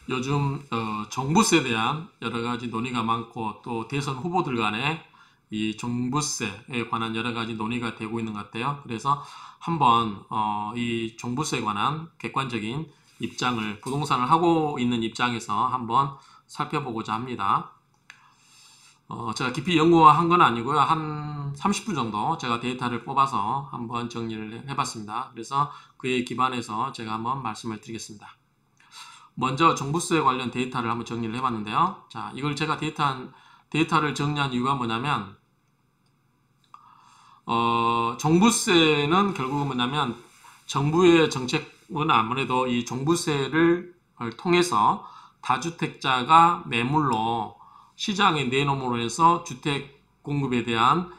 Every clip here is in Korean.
요즘 종부세에 대한 여러 가지 논의가 많고 또 대선 후보들 간에 이 종부세에 관한 여러 가지 논의가 되고 있는 것 같아요. 그래서 한번 이 종부세에 관한 객관적인 입장을 부동산을 하고 있는 입장에서 한번 살펴보고자 합니다. 제가 깊이 연구한 건 아니고요. 한 30분 정도 제가 데이터를 뽑아서 한번 정리를 해봤습니다. 그래서 그에 기반해서 제가 한번 말씀을 드리겠습니다. 먼저 종부세 관련 데이터를 한번 정리를 해봤는데요. 자, 이걸 제가 데이터를 정리한 이유가 뭐냐면, 종부세는 결국은 뭐냐면, 정부의 정책은 아무래도 이 종부세를 통해서 다주택자가 매물로 시장에 내놓음으로 해서 주택 공급에 대한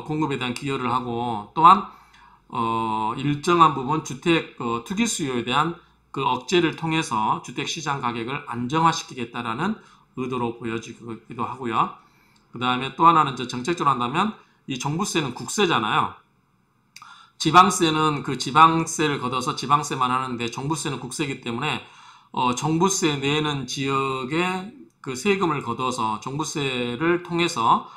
공급에 대한 기여를 하고, 또한 일정한 부분 주택 투기 수요에 대한 그 억제를 통해서 주택시장 가격을 안정화시키겠다라는 의도로 보여지기도 하고요. 그 다음에 또 하나는 이제 정책적으로 한다면 이 종부세는 국세잖아요. 지방세는 그 지방세를 걷어서 지방세만 하는데 종부세는 국세이기 때문에 종부세 내는 지역에 그 세금을 걷어서 종부세를 통해서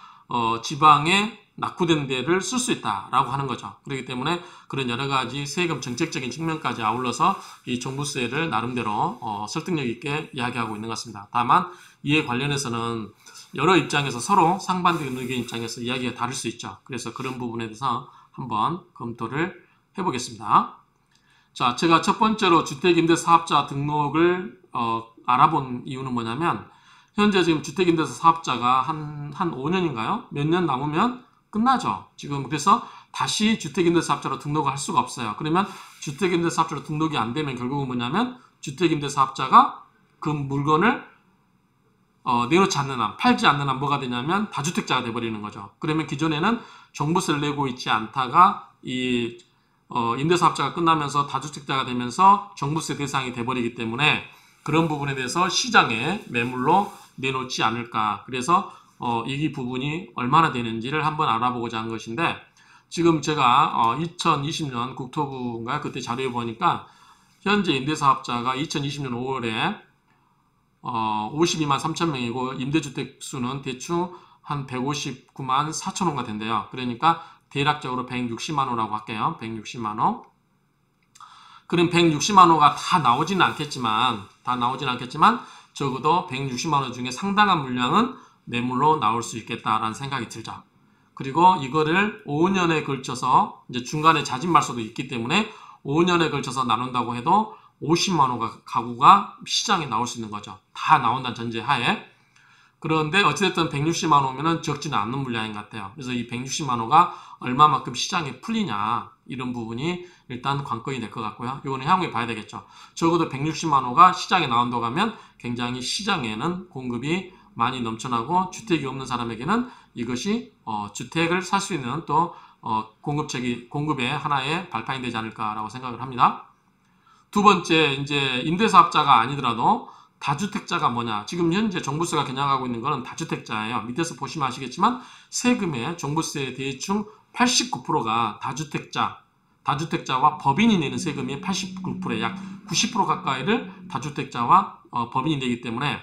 지방에 낙후된 데를 쓸 수 있다라고 하는 거죠. 그렇기 때문에 그런 여러 가지 세금 정책적인 측면까지 아울러서 이 종부세를 나름대로 설득력 있게 이야기하고 있는 것 같습니다. 다만 이에 관련해서는 여러 입장에서 서로 상반된 의견 입장에서 이야기가 다를 수 있죠. 그래서 그런 부분에 대해서 한번 검토를 해보겠습니다. 자, 제가 첫 번째로 주택임대사업자 등록을 알아본 이유는 뭐냐면, 현재 지금 주택임대차 사업자가 한 5년인가요? 몇 년 남으면 끝나죠. 지금 그래서 다시 주택임대사업자로 등록을 할 수가 없어요. 그러면 주택임대사업자로 등록이 안 되면 결국은 뭐냐면 주택임대사업자가 그 물건을 내놓지 않는 한, 팔지 않는 한 뭐가 되냐면 다주택자가 돼버리는 거죠. 그러면 기존에는 종부세를 내고 있지 않다가 이 임대사업자가 끝나면서 다주택자가 되면서 종부세 대상이 돼버리기 때문에 그런 부분에 대해서 시장에 매물로 내놓지 않을까. 그래서 이 부분이 얼마나 되는지를 한번 알아보고자 한 것인데, 지금 제가 2020년 국토부인가 그때 자료에 보니까 현재 임대사업자가 2020년 5월에 52만 3천 명이고 임대주택 수는 대충 한 159만 4천 호가 된대요. 그러니까 대략적으로 160만 호라고 할게요. 160만 호. 그럼 160만 호가 다 나오지는 않겠지만 적어도 160만 호 중에 상당한 물량은 매물로 나올 수 있겠다라는 생각이 들죠. 그리고 이거를 5년에 걸쳐서 이제 중간에 자진 말소도 있기 때문에 5년에 걸쳐서 나눈다고 해도 50만 호가 가구가 시장에 나올 수 있는 거죠. 다 나온다는 전제 하에. 그런데 어찌됐든 160만 호면은 적지는 않는 물량인 것 같아요. 그래서 이 160만 호가 얼마만큼 시장에 풀리냐, 이런 부분이 일단 관건이 될 것 같고요. 이거는 향후에 봐야 되겠죠. 적어도 160만 호가 시장에 나온다고 하면 굉장히 시장에는 공급이 많이 넘쳐나고 주택이 없는 사람에게는 이것이 주택을 살 수 있는 또 공급의 하나의 발판이 되지 않을까라고 생각을 합니다. 두 번째, 이제 임대사업자가 아니더라도 다주택자가 뭐냐. 지금 현재 종부세가 겨냥하고 있는 것은 다주택자예요. 밑에서 보시면 아시겠지만 세금의 종부세 대충 89%가 다주택자와 법인이 내는 세금이 89%, 약 90% 가까이를 다주택자와 법인이 내기 때문에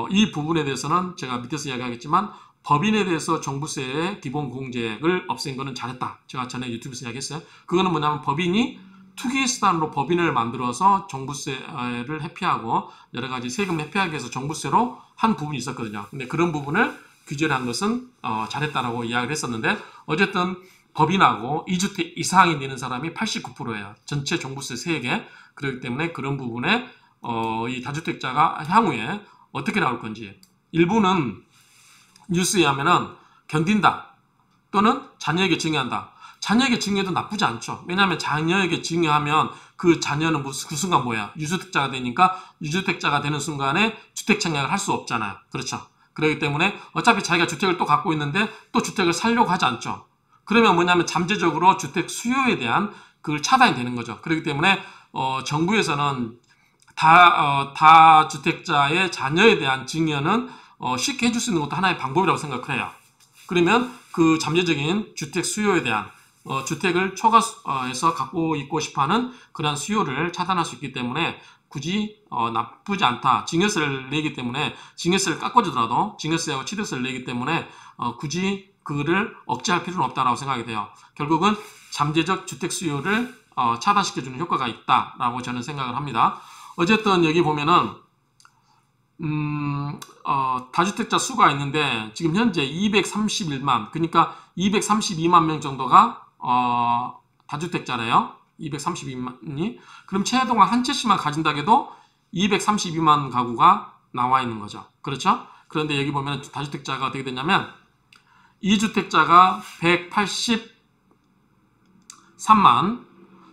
이 부분에 대해서는 제가 밑에서 이야기하겠지만 법인에 대해서 종부세의 기본 공제를 없앤 거는 잘했다. 제가 전에 유튜브에서 이야기했어요. 그거는 뭐냐면 법인이 투기수단으로 법인을 만들어서 종부세를 회피하고 여러 가지 세금 회피하기 위해서 종부세로 한 부분이 있었거든요. 근데 그런 부분을 규제를 한 것은 잘했다라고 이야기를 했었는데, 어쨌든 법인하고 2주택 이상이 내는 사람이 89%예요. 전체 종부세 세액에. 그렇기 때문에 그런 부분에 이 다주택자가 향후에 어떻게 나올 건지, 일부는 뉴스에 하면은 견딘다 또는 자녀에게 증여한다. 자녀에게 증여해도 나쁘지 않죠. 왜냐하면 자녀에게 증여하면 그 자녀는 그 순간 뭐야? 유주택자가 되니까 유주택자가 되는 순간에 주택 청약을 할 수 없잖아요. 그렇죠. 그렇기 때문에 어차피 자기가 주택을 또 갖고 있는데 또 주택을 살려고 하지 않죠. 그러면 뭐냐면 잠재적으로 주택 수요에 대한 그걸 차단이 되는 거죠. 그렇기 때문에 정부에서는 다주택자의 자녀에 대한 증여는 쉽게 해줄 수 있는 것도 하나의 방법이라고 생각을 해요. 그러면 그 잠재적인 주택 수요에 대한 주택을 초과해서 갖고 있고 싶어하는 그러한 수요를 차단할 수 있기 때문에 굳이 나쁘지 않다. 증여세를 내기 때문에 증여세를 깎아주더라도 증여세하고 취득세를 내기 때문에 굳이 그거를 억제할 필요는 없다라고 생각이 돼요. 결국은 잠재적 주택 수요를 차단시켜주는 효과가 있다라고 저는 생각을 합니다. 어쨌든 여기 보면은 다주택자 수가 있는데 지금 현재 231만, 그러니까 232만 명 정도가 다주택자래요. 232만이. 그럼 최동안 한 채씩만 가진다 해도 232만 가구가 나와 있는 거죠. 그렇죠? 그런데 여기 보면 다주택자가 어떻게 되냐면 2주택자가 183만,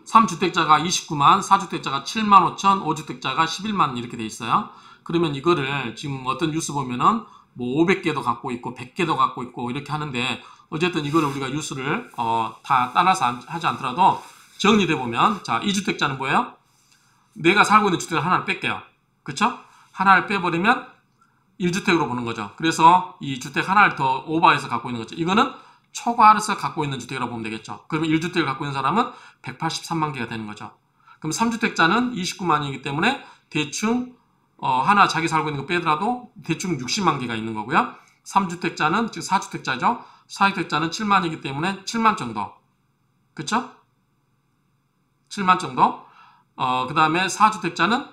3주택자가 29만, 4주택자가 7만 5천, 5주택자가 11만 이렇게 돼 있어요. 그러면 이거를 지금 어떤 뉴스 보면은 뭐 500개도 갖고 있고 100개도 갖고 있고 이렇게 하는데 어쨌든 이거를 우리가 뉴스를 다 따라서 하지 않더라도 정리돼 보면 자, 2주택자는 뭐예요? 내가 살고 있는 주택을 하나를 뺄게요. 그쵸? 하나를 빼버리면 1주택으로 보는 거죠. 그래서 이 주택 하나를 더 오버해서 갖고 있는 거죠. 이거는 초과해서 갖고 있는 주택이라고 보면 되겠죠. 그러면 1주택을 갖고 있는 사람은 183만 개가 되는 거죠. 그럼 3주택자는 29만이기 때문에 대충 하나 자기 살고 있는 거 빼더라도 대충 60만 개가 있는 거고요. 3주택자는 즉 4주택자죠. 4주택자는 7만이기 때문에 7만 정도. 그쵸? 7만 정도. 그 다음에 4주택자는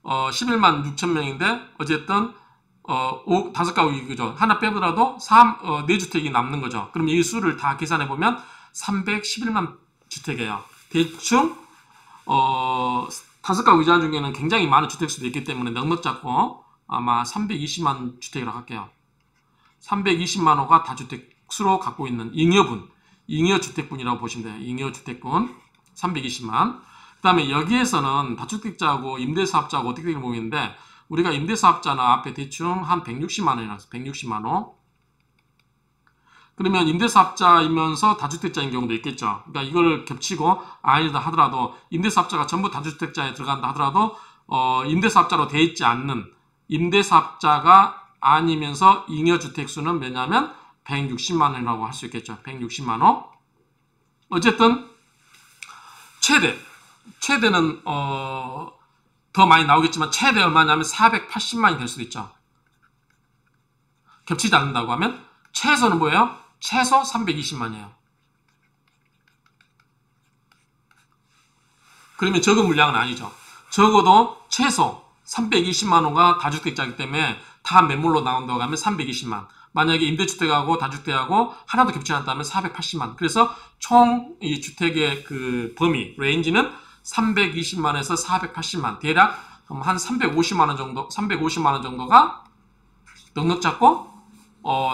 11만 6천 명인데 어쨌든 5가구 그죠. 하나 빼더라도 4주택이 남는 거죠. 그럼 이 수를 다 계산해 보면 311만 주택이에요. 대충 5가구 이자 중에는 굉장히 많은 주택수도 있기 때문에 넉넉 잡고 아마 320만 주택이라고 할게요. 320만 호가 다주택수로 갖고 있는 잉여주택분이라고 보시면 돼요. 잉여주택분 320만. 그 다음에 여기에서는 다주택자하고 임대사업자하고 어떻게 되는지 모르겠는데 우리가 임대사업자는 앞에 대충 한 160만 원이 나왔어요. 160만 호. 그러면 임대사업자이면서 다주택자인 경우도 있겠죠. 그러니까 이걸 겹치고 아니다 하더라도 임대사업자가 전부 다주택자에 들어간다 하더라도 임대사업자로 돼 있지 않는 임대사업자가 아니면서 잉여주택수는 몇냐면 160만 원이라고 할 수 있겠죠. 160만 호. 어쨌든 최대는 더 많이 나오겠지만 최대 얼마냐면 480만이 될 수도 있죠. 겹치지 않는다고 하면 최소는 뭐예요? 최소 320만이에요. 그러면 적은 물량은 아니죠. 적어도 최소 320만 호가 다주택자이기 때문에 다 매물로 나온다고 하면 320만. 만약에 임대주택하고 다주택하고 하나도 겹치지 않는다면 480만. 그래서 총 이 주택의 그 범위, 레인지는 320만에서 480만. 대략 한 350만 원 정도, 350만 원 정도가 넉넉 잡고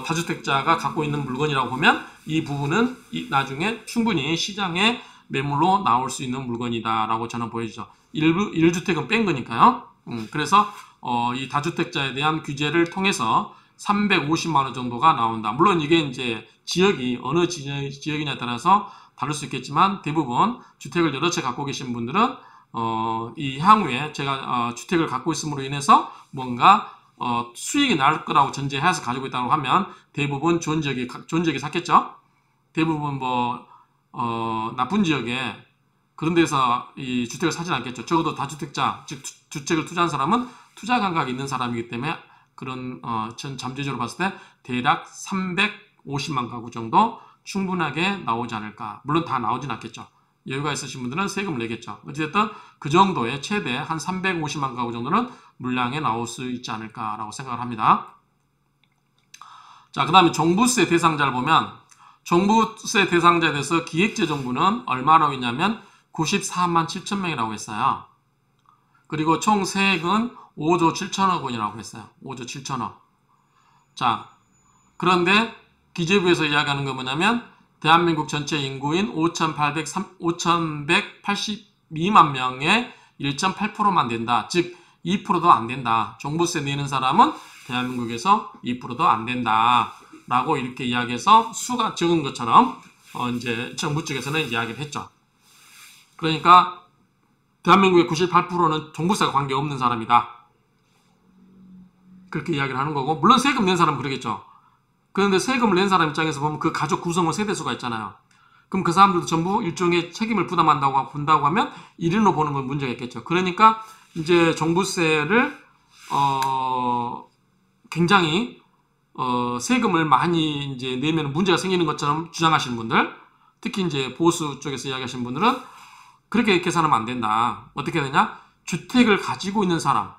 다주택자가 갖고 있는 물건이라고 보면 이 부분은 나중에 충분히 시장에 매물로 나올 수 있는 물건이다라고 저는 보여지죠. 1주택은 뺀 거니까요. 그래서 이 다주택자에 대한 규제를 통해서 350만 원 정도가 나온다. 물론 이게 이제 지역이 어느 지역이냐에 따라서 다를 수 있겠지만 대부분 주택을 여러 채 갖고 계신 분들은 이 향후에 제가 주택을 갖고 있음으로 인해서 뭔가 수익이 날 거라고 전제해서 가지고 있다고 하면 대부분 좋은 지역에 샀겠죠. 대부분 뭐 나쁜 지역에 그런 데서 이 주택을 사진 않겠죠. 적어도 다주택자, 즉 주택을 투자한 사람은 투자 감각이 있는 사람이기 때문에 그런 전 잠재적으로 봤을 때 대략 350만 가구 정도 충분하게 나오지 않을까. 물론 다 나오진 않겠죠. 여유가 있으신 분들은 세금을 내겠죠. 어쨌든 그 정도의 최대 한 350만 가구 정도는 물량에 나올 수 있지 않을까라고 생각을 합니다. 자, 그 다음에 종부세 대상자를 보면 종부세 대상자에 대해서 기획재정부는 얼마라고 했냐면 94만 7천 명이라고 했어요. 그리고 총 세액은 5조 7천억 원이라고 했어요. 5조 7천억. 자, 그런데 기재부에서 이야기하는 건 뭐냐면 대한민국 전체 인구인 5,182만 명의 1.8%만 된다. 즉 2%도 안 된다. 종부세 내는 사람은 대한민국에서 2%도 안 된다. 라고 이렇게 이야기해서 수가 적은 것처럼 이제 정부 쪽에서는 이야기를 했죠. 그러니까 대한민국의 98%는 종부세가 관계없는 사람이다. 그렇게 이야기를 하는 거고, 물론 세금 낸 사람은 그러겠죠. 그런데 세금을 낸 사람 입장에서 보면 그 가족 구성원 세대수가 있잖아요. 그럼 그 사람들도 전부 일종의 책임을 부담한다고 본다고 하면 1인으로 보는 건 문제가 있겠죠. 그러니까 이제 종부세를 굉장히 세금을 많이 이제 내면 문제가 생기는 것처럼 주장하시는 분들, 특히 이제 보수 쪽에서 이야기하시는 분들은 그렇게 계산하면 안 된다. 어떻게 되냐? 주택을 가지고 있는 사람,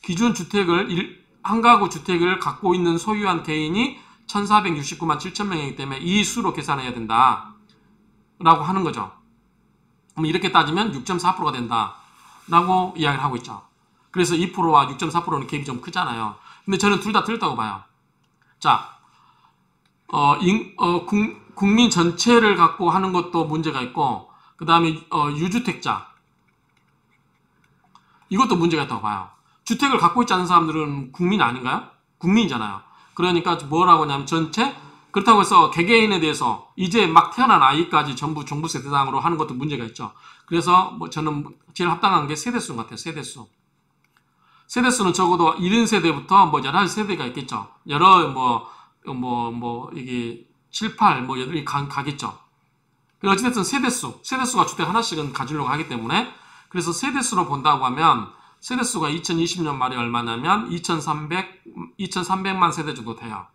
기준 주택을 한 가구 주택을 갖고 있는 소유한 개인이 1469만 7천 명이기 때문에 이 수로 계산해야 된다 라고 하는 거죠. 그럼 이렇게 따지면 6.4%가 된다 라고 이야기를 하고 있죠. 그래서 2%와 6.4%는 갭이 좀 크잖아요. 근데 저는 둘 다 틀렸다고 봐요. 자, 국민 전체를 갖고 하는 것도 문제가 있고, 그 다음에 유주택자, 이것도 문제가 있다고 봐요. 주택을 갖고 있지 않은 사람들은 국민 아닌가요? 국민이잖아요. 그러니까 뭐라고 하냐면 전체, 그렇다고 해서 개개인에 대해서 이제 막 태어난 아이까지 전부 종부세 대상으로 하는 것도 문제가 있죠. 그래서 뭐 저는 제일 합당한 게 세대수 같아요. 세대수. 세대수는 적어도 70세대부터 뭐 11세대가 있겠죠. 여러 이게 7, 8, 뭐 8이 가겠죠. 어찌됐든 세대수가 주택 하나씩은 가지려고 하기 때문에, 그래서 세대수로 본다고 하면 세대수가 2020년 말에 얼마냐면 2,300만 세대 정도 돼요.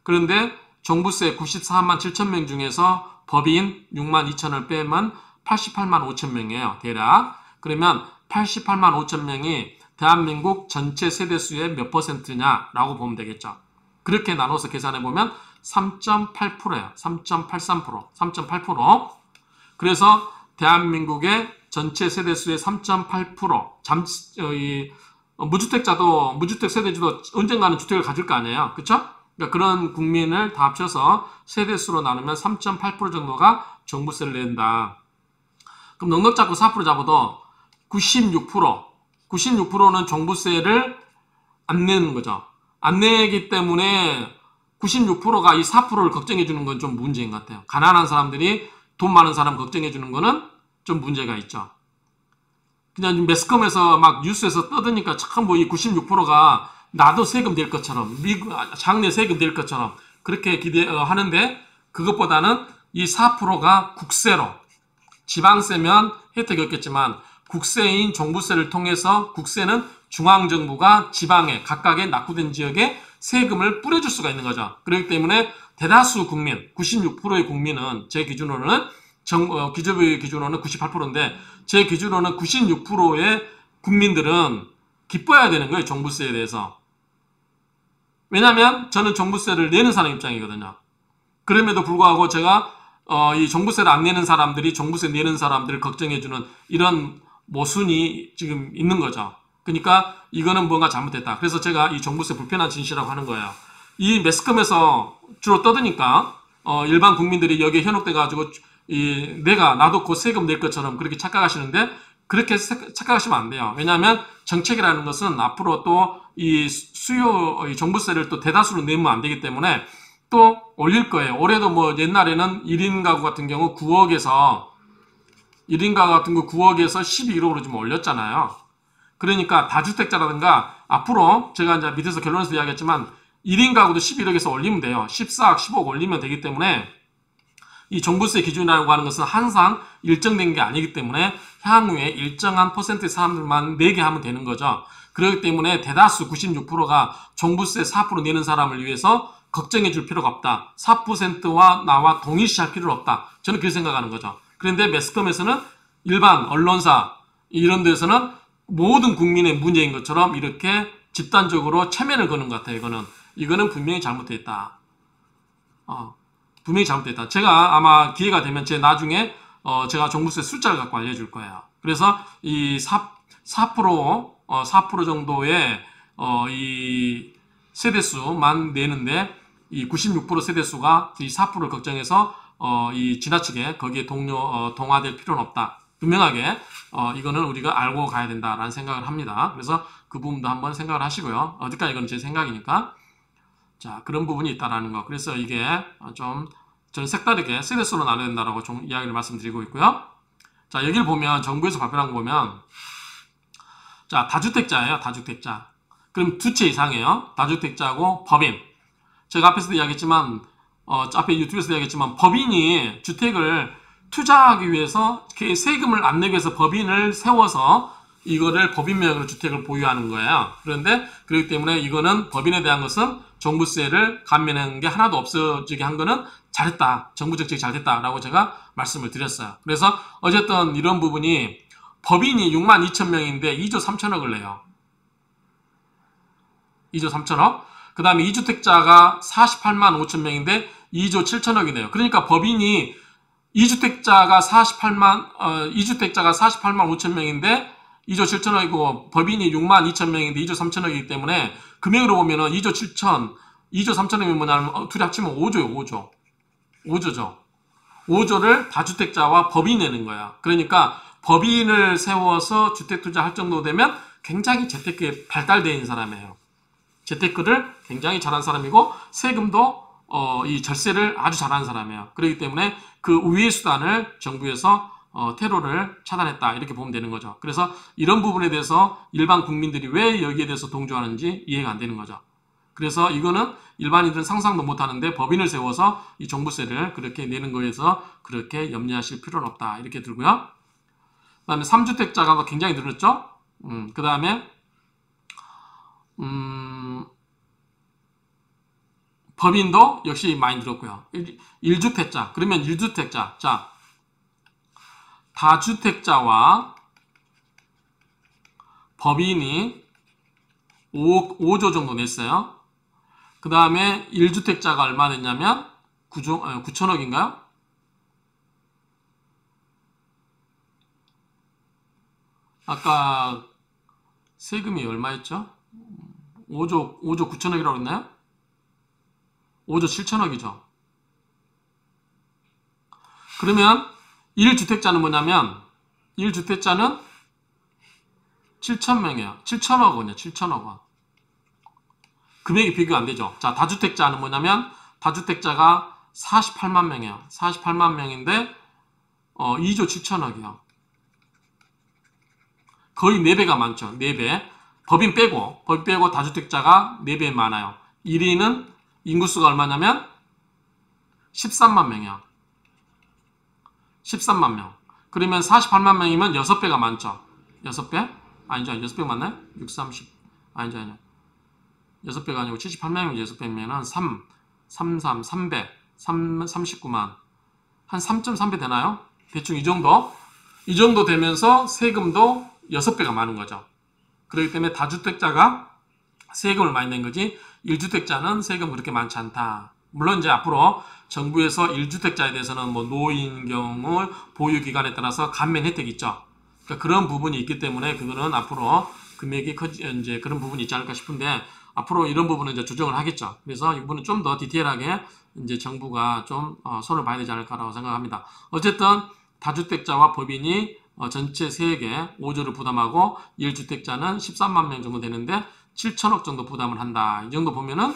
그런데 종부세 94만 7천 명 중에서 법인 6만 2천을 빼면 88만 5천 명이에요. 대략. 그러면 88만 5천 명이 대한민국 전체 세대수의 몇 %냐라고 보면 되겠죠. 그렇게 나눠서 계산해보면 3.8%예요. 3.83%, 3.8%. 그래서 대한민국의 전체 세대수의 3.8%, 무주택 세대주도 언젠가는 주택을 가질 거 아니에요. 그쵸? 그러니까 그런 국민을 다 합쳐서 세대수로 나누면 3.8% 정도가 종부세를 낸다. 그럼 넉넉 잡고 4% 잡아도 96%는 종부세를 안 내는 거죠. 안 내기 때문에 96%가 이 4%를 걱정해 주는 건 좀 문제인 것 같아요. 가난한 사람들이 돈 많은 사람 걱정해 주는 거는 좀 문제가 있죠. 그냥 매스컴에서 막 뉴스에서 떠드니까 참 뭐 이 96%가 나도 세금 낼 것처럼, 장래 세금 낼 것처럼 그렇게 하는데, 그것보다는 이 4%가 국세로, 지방세면 혜택이 없겠지만 국세인 종부세를 통해서, 국세는 중앙정부가 지방에 각각의 낙후된 지역에 세금을 뿌려줄 수가 있는 거죠. 그렇기 때문에 대다수 국민, 96%의 국민은, 제 기준으로는 기재부의 기준으로는 98%인데 제 기준으로는 96%의 국민들은 기뻐해야 되는 거예요. 종부세에 대해서. 왜냐하면 저는 종부세를 내는 사람 입장이거든요. 그럼에도 불구하고 제가 이 종부세를 안 내는 사람들이 종부세 내는 사람들을 걱정해주는 이런 모순이 지금 있는 거죠. 그러니까 이거는 뭔가 잘못됐다. 그래서 제가 이 종부세 불편한 진실이라고 하는 거예요. 이 매스컴에서 주로 떠드니까 일반 국민들이 여기에 현혹돼 가지고 나도 곧 세금 낼 것처럼 그렇게 착각하시는데, 그렇게 착각하시면 안 돼요. 왜냐하면 정책이라는 것은 앞으로 또 이 종부세를 또 대다수로 내면 안 되기 때문에 또 올릴 거예요. 올해도 뭐 옛날에는 1인 가구 같은 경우 9억에서 12억으로 좀 올렸잖아요. 그러니까 다주택자라든가 앞으로 제가 이제 밑에서 결론에서 이야기했지만 1인 가구도 11억에서 올리면 돼요. 14억, 15억 올리면 되기 때문에 이 종부세 기준이라고 하는 것은 항상 일정된 게 아니기 때문에 향후에 일정한 퍼센트의 사람들만 내게 하면 되는 거죠. 그렇기 때문에 대다수 96%가 종부세 4% 내는 사람을 위해서 걱정해 줄 필요가 없다. 4%와 나와 동일시할 필요는 없다. 저는 그렇게 생각하는 거죠. 그런데 매스컴에서는, 일반 언론사 이런 데서는 모든 국민의 문제인 것처럼 이렇게 집단적으로 체면을 거는 것 같아요. 이거는 분명히 잘못됐다. 분명히 잘못됐다. 제가 아마 기회가 되면 나중에 제가 종부세 숫자를 갖고 알려줄 거예요. 그래서 이 4% 정도의 이 세대수만 내는데, 이 96% 세대수가 이 4%를 걱정해서 이 지나치게 거기에 동화될 필요는 없다. 분명하게 이거는 우리가 알고 가야 된다라는 생각을 합니다. 그래서 그 부분도 한번 생각을 하시고요. 어디까지 이건 제 생각이니까. 자, 그런 부분이 있다라는 거. 그래서 이게 좀 저는 색다르게 세대수로 나눠야 된다라고 좀 이야기를 말씀드리고 있고요. 자, 여기를 보면 정부에서 발표한 거 보면, 자, 다주택자예요. 다주택자. 그럼 두 채 이상이에요. 다주택자고 법인. 제가 앞에서도 이야기했지만 앞에 유튜브에서 얘기했지만 법인이 주택을 투자하기 위해서 세금을 안 내기 위해서 법인을 세워서 이거를 법인명의로 주택을 보유하는 거예요. 그런데 그렇기 때문에 이거는 법인에 대한 것은 종부세를 감면하는 게 하나도 없어지게 한 거는 잘했다. 정부 정책이 잘 됐다라고 제가 말씀을 드렸어요. 그래서 어쨌든 이런 부분이 법인이 62,000명인데 2조 3천억을 내요. 2조 3천억. 그 다음에 2주택자가 48만 5천 명인데 2조 7천억이네요. 그러니까 법인이 2주택자가 48만 5천 명인데 2조 7천억이고 법인이 6만 2천 명인데 2조 3천억이기 때문에 금액으로 보면은 2조 3천억이면 뭐냐면 둘이 합치면 5조요. 5조죠. 5조를 다주택자와 법인이 내는 거야. 그러니까 법인을 세워서 주택 투자할 정도 되면 굉장히 재테크에 발달되어 있는 사람이에요. 재테크를 굉장히 잘한 사람이고 세금도 이 절세를 아주 잘하는 사람이에요. 그렇기 때문에 그 우위의 수단을 정부에서 테러를 차단했다 이렇게 보면 되는 거죠. 그래서 이런 부분에 대해서 일반 국민들이 왜 여기에 대해서 동조하는지 이해가 안 되는 거죠. 그래서 이거는 일반인들은 상상도 못하는데 법인을 세워서 이 종부세를 그렇게 내는 거에서 그렇게 염려하실 필요는 없다 이렇게 들고요. 그 다음에 3주택자가 굉장히 늘었죠. 그 다음에 법인도 역시 많이 늘었고요. 1주택자 그러면 1주택자 자 다주택자와 법인이 5조 정도 냈어요. 그 다음에 1주택자가 얼마 냈냐면 9천억인가요? 아까 세금이 얼마였죠? 5조 9천억이라고 했나요? 5조 7천억이죠. 그러면 1주택자는 뭐냐면 1주택자는 7천명이에요. 7천억 원이에요. 7천억 원. 금액이 비교가 안 되죠. 자, 다주택자는 뭐냐면 다주택자가 48만 명이에요. 48만 명인데 2조 7천억이요. 거의 4배가 많죠. 4배. 법인 빼고 다주택자가 4배 많아요. 1위는 인구수가 얼마냐면 13만 명이요. 13만 명. 그러면 48만 명이면 6배가 많죠. 6배? 아니죠. 6배 맞나요? 6, 30. 아니죠. 6배가 아니고 78명이면 6배면은 3배. 39만. 한 3.3배 되나요? 대충 이 정도. 이 정도 되면서 세금도 6배가 많은 거죠. 그렇기 때문에 다주택자가 세금을 많이 낸 거지 1주택자는 세금 그렇게 많지 않다. 물론 이제 앞으로 정부에서 1주택자에 대해서는 뭐 노인 경우 보유기간에 따라서 감면 혜택이 있죠. 그러니까 그런 부분이 있기 때문에 그거는 앞으로 금액이 이제 그런 부분이 있지 않을까 싶은데 앞으로 이런 부분은 이제 조정을 하겠죠. 그래서 이 부분은 좀 더 디테일하게 이제 정부가 좀 손을 봐야 되지 않을까라고 생각합니다. 어쨌든 다주택자와 법인이 전체 세액의 5조를 부담하고 1주택자는 13만 명 정도 되는데 7천억 정도 부담을 한다. 이 정도 보면은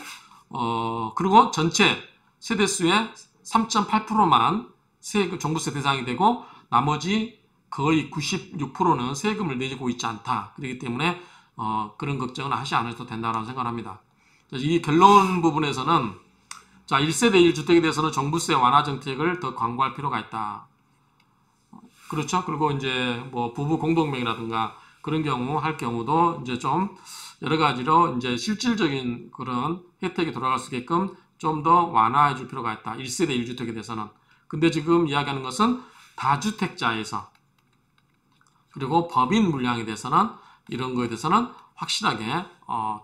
그리고 전체 세대수의 3.8%만 세금 종부세 대상이 되고 나머지 거의 96%는 세금을 내고 있지 않다. 그렇기 때문에 그런 걱정은 하지 않아도 된다고 생각합니다. 이 결론 부분에서는 자 1세대 1주택에 대해서는 종부세 완화 정책을 더 강구할 필요가 있다. 그렇죠. 그리고 이제 뭐 부부 공동명의라든가 그런 경우 할 경우도 이제 좀 여러 가지로 이제 실질적인 그런 혜택이 돌아갈 수 있게끔 좀 더 완화해 줄 필요가 있다. 1세대 1주택에 대해서는. 근데 지금 이야기하는 것은 다주택자에서 그리고 법인 물량에 대해서는 이런 거에 대해서는 확실하게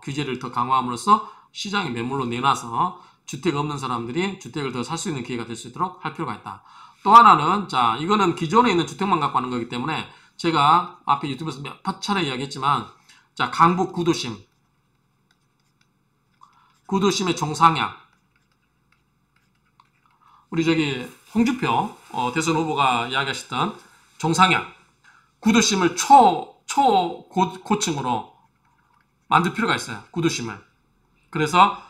규제를 더 강화함으로써 시장에 매물로 내놔서 주택 없는 사람들이 주택을 더 살 수 있는 기회가 될 수 있도록 할 필요가 있다. 또 하나는 자 이거는 기존에 있는 주택만 갖고 하는 거기 때문에 제가 앞에 유튜브에서 몇 차례 이야기했지만 자 강북 구도심의 종상향 우리 저기 홍준표 대선 후보가 이야기하셨던 종상향 구도심을 초고층으로 만들 필요가 있어요. 구도심을. 그래서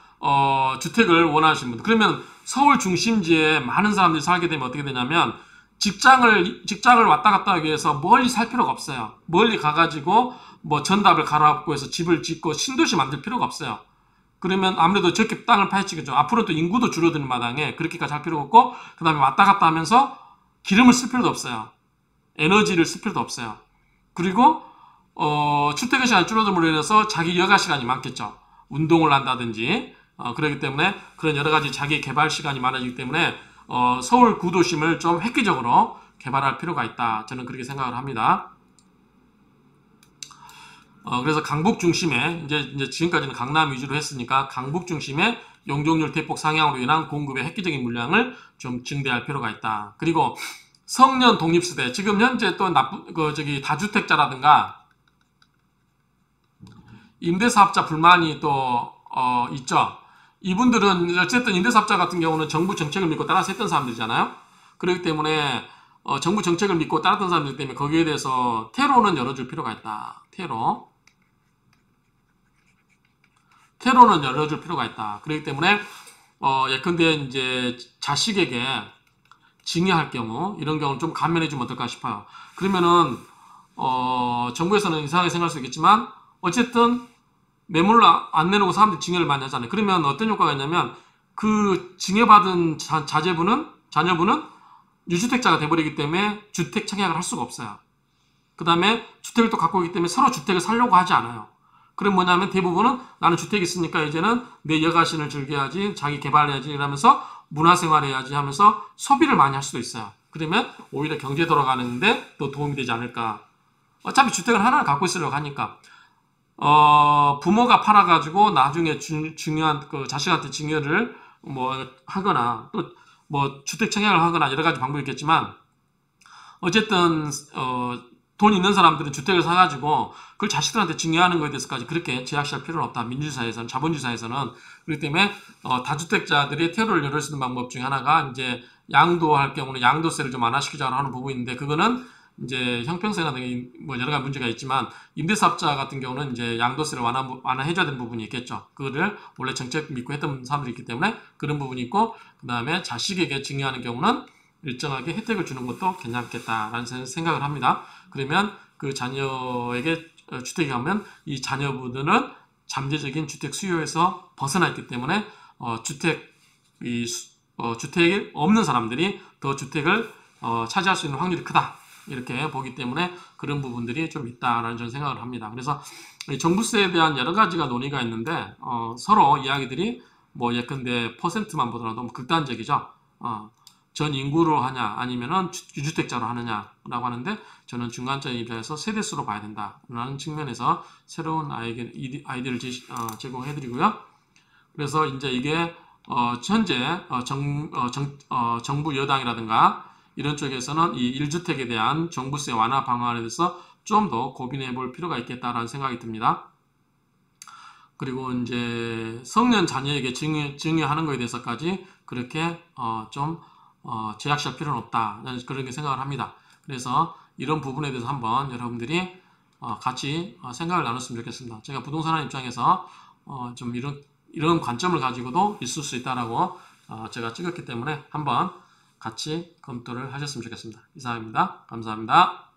주택을 원하시는 분들 그러면 서울 중심지에 많은 사람들이 살게 되면 어떻게 되냐면 직장을 왔다 갔다 하기 위해서 멀리 살 필요가 없어요. 멀리 가가지고 뭐 전답을 갈아엎고 해서 집을 짓고 신도시 만들 필요가 없어요. 그러면 아무래도 적게 땅을 파헤치겠죠. 앞으로 또 인구도 줄어드는 마당에 그렇게까지 할 필요가 없고, 그 다음에 왔다 갔다 하면서 기름을 쓸 필요도 없어요. 에너지를 쓸 필요도 없어요. 그리고 출퇴근 시간이 줄어듦으로 인해서 자기 여가 시간이 많겠죠. 운동을 한다든지 그렇기 때문에 그런 여러 가지 자기 개발 시간이 많아지기 때문에 서울 구도심을 좀 획기적으로 개발할 필요가 있다. 저는 그렇게 생각을 합니다. 그래서 강북 중심에 이제 지금까지는 강남 위주로 했으니까 강북 중심에 용적률 대폭 상향으로 인한 공급의 획기적인 물량을 좀 증대할 필요가 있다. 그리고 성년 독립세대, 지금 현재 또 다주택자라든가 임대사업자 불만이 또 있죠. 이분들은 어쨌든 임대사업자 같은 경우는 정부 정책을 믿고 따라서 했던 사람들이잖아요. 그렇기 때문에 정부 정책을 믿고 따랐던 사람들 때문에 거기에 대해서 퇴로는 열어줄 필요가 있다. 퇴로는 열어줄 필요가 있다. 그렇기 때문에 예컨대 이제 자식에게 증여할 경우 이런 경우는 좀 감면해 주면 어떨까 싶어요. 그러면은 정부에서는 이상하게 생각할 수 있겠지만 어쨌든 매물을 안 내놓고 사람들이 증여를 많이 하잖아요. 그러면 어떤 효과가 있냐면 그 증여받은 자녀분은 유주택자가 돼버리기 때문에 주택 청약을 할 수가 없어요. 그 다음에 주택을 또 갖고 있기 때문에 서로 주택을 살려고 하지 않아요. 그럼 뭐냐면 대부분은 나는 주택이 있으니까 이제는 내 여가신을 즐겨야지, 자기 개발해야지 이러면서 문화생활 해야지 하면서 소비를 많이 할 수도 있어요. 그러면 오히려 경제 돌아가는데 또 도움이 되지 않을까. 어차피 주택을 하나를 갖고 있으려고 하니까 부모가 팔아가지고 나중에 중요한 그 자식한테 증여를 뭐 하거나 또 뭐 주택 청약을 하거나 여러 가지 방법이 있겠지만 어쨌든 돈 있는 사람들은 주택을 사가지고 그걸 자식들한테 증여하는 거에 대해서까지 그렇게 제약시할 필요는 없다. 민주사회에서는, 자본주의사회에서는. 그렇기 때문에 다주택자들이 퇴로를 열을 수 있는 방법 중에 하나가 이제 양도할 경우는 양도세를 좀 완화시키자고 하는 부분인데, 그거는 이제 형평성이나 뭐 여러 가지 문제가 있지만 임대사업자 같은 경우는 이제 양도세를 완화해줘야 되는 부분이 있겠죠. 그거를 원래 정책 믿고 했던 사람들이 있기 때문에 그런 부분이 있고, 그 다음에 자식에게 증여하는 경우는 일정하게 혜택을 주는 것도 괜찮겠다라는 생각을 합니다. 그러면 그 자녀에게 주택이 가면 이 자녀분들은 잠재적인 주택 수요에서 벗어나 있기 때문에 주택이 없는 사람들이 더 주택을 차지할 수 있는 확률이 크다. 이렇게 보기 때문에 그런 부분들이 좀 있다라는 저는 생각을 합니다. 그래서 종부세에 대한 여러 가지가 논의가 있는데 서로 이야기들이 뭐 예컨대 퍼센트만 보더라도 너무 극단적이죠. 전 인구로 하냐 아니면은 유주택자로 하느냐라고 하는데 저는 중간적인 입장에서 세대수로 봐야 된다라는 측면에서 새로운 아이디어를 제공해드리고요. 그래서 이제 이게 현재 정부 여당이라든가 이런 쪽에서는 이 1주택에 대한 종부세 완화 방안에 대해서 좀 더 고민해 볼 필요가 있겠다라는 생각이 듭니다. 그리고 이제 성년 자녀에게 증여하는 것에 대해서까지 그렇게 제약시할 필요는 없다. 그런 생각을 합니다. 그래서 이런 부분에 대해서 한번 여러분들이 같이 생각을 나눴으면 좋겠습니다. 제가 부동산 입장에서 좀 이런 관점을 가지고도 있을 수 있다라고 제가 찍었기 때문에 한번 같이 검토를 하셨으면 좋겠습니다. 이상입니다. 감사합니다.